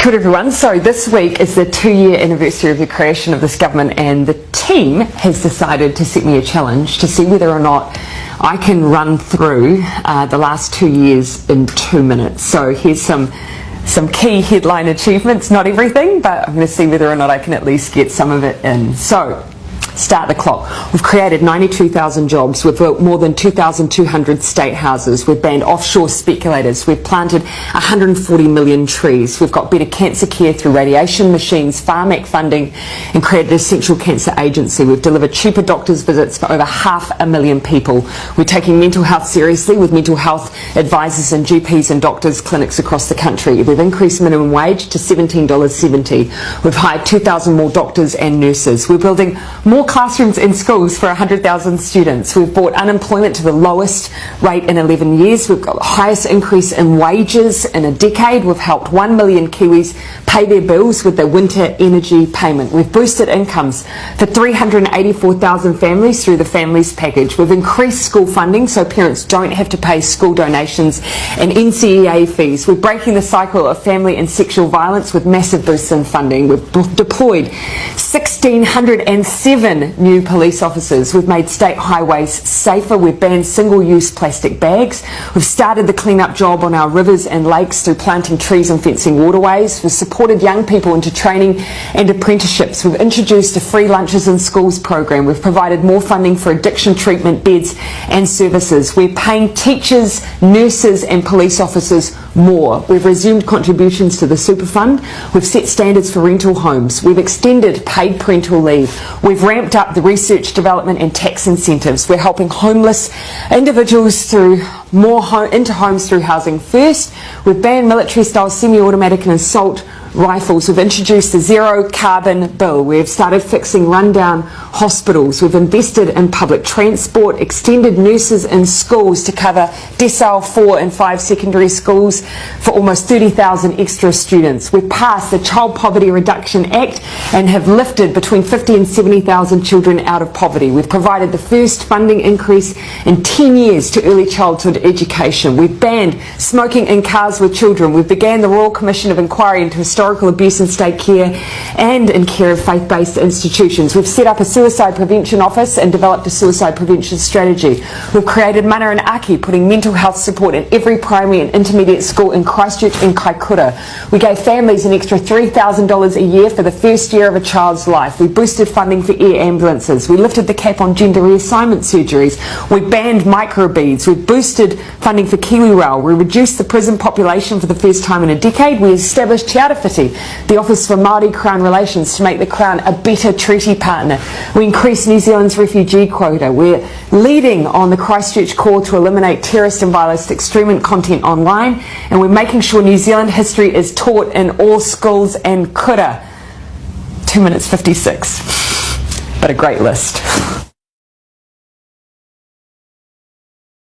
Kia ora everyone. So this week is the 2-year anniversary of the creation of this government, and the team has decided to set me a challenge to see whether or not I can run through the last 2 years in 2 minutes. So here's some key headline achievements, not everything, but I'm going to see whether or not I can at least get some of it in. So start the clock. We've created 92,000 jobs. We've built more than 2,200 state houses. We've banned offshore speculators. We've planted 140 million trees. We've got better cancer care through radiation machines, Pharmac funding, and created a central cancer agency. We've delivered cheaper doctors' visits for over 500,000 people. We're taking mental health seriously with mental health advisors and GPs and doctors' clinics across the country. We've increased minimum wage to $17.70. We've hired 2,000 more doctors and nurses. We're building more classrooms in schools for 100,000 students. We've brought unemployment to the lowest rate in 11 years. We've got the highest increase in wages in a decade. We've helped 1 million Kiwis pay their bills with their winter energy payment. We've boosted incomes for 384,000 families through the Families Package. We've increased school funding so parents don't have to pay school donations and NCEA fees. We're breaking the cycle of family and sexual violence with massive boosts in funding. We've deployed 1,607 new police officers. We've made state highways safer. We've banned single-use plastic bags. We've started the clean-up job on our rivers and lakes through planting trees and fencing waterways. We've supported young people into training and apprenticeships. We've introduced a free lunches in schools program. We've provided more funding for addiction treatment beds and services. We're paying teachers, nurses and police officers more. We've resumed contributions to the super fund. We've set standards for rental homes. We've extended paid parental leave. We've ramped up the research, development and tax incentives. We're helping homeless individuals through into homes through Housing First. We've banned military-style semi-automatic and assault rifles. We've introduced the zero carbon bill. We've started fixing rundown hospitals. We've invested in public transport, extended nurses in schools to cover decile 4 and 5 secondary schools for almost 30,000 extra students. We've passed the Child Poverty Reduction Act and have lifted between 50 and 70,000 children out of poverty. We've provided the first funding increase in 10 years to early childhood education. We've banned smoking in cars with children. We've began the Royal Commission of Inquiry into historical abuse in state care and in care of faith-based institutions. We've set up a suicide prevention office and developed a suicide prevention strategy. We've created Mana and Aki, putting mental health support in every primary and intermediate school in Christchurch and Kaikoura. We gave families an extra $3,000 a year for the first year of a child's life. We boosted funding for air ambulances. We lifted the cap on gender reassignment surgeries. We banned microbeads. We've boosted funding for KiwiRail. We reduced the prison population for the first time in a decade. We established Te Arawhiti, the Office for Māori Crown Relations, to make the Crown a better treaty partner. We increased New Zealand's refugee quota. We're leading on the Christchurch call to eliminate terrorist and violent extreme content online, and we're making sure New Zealand history is taught in all schools and kura. 2 minutes 56, but a great list.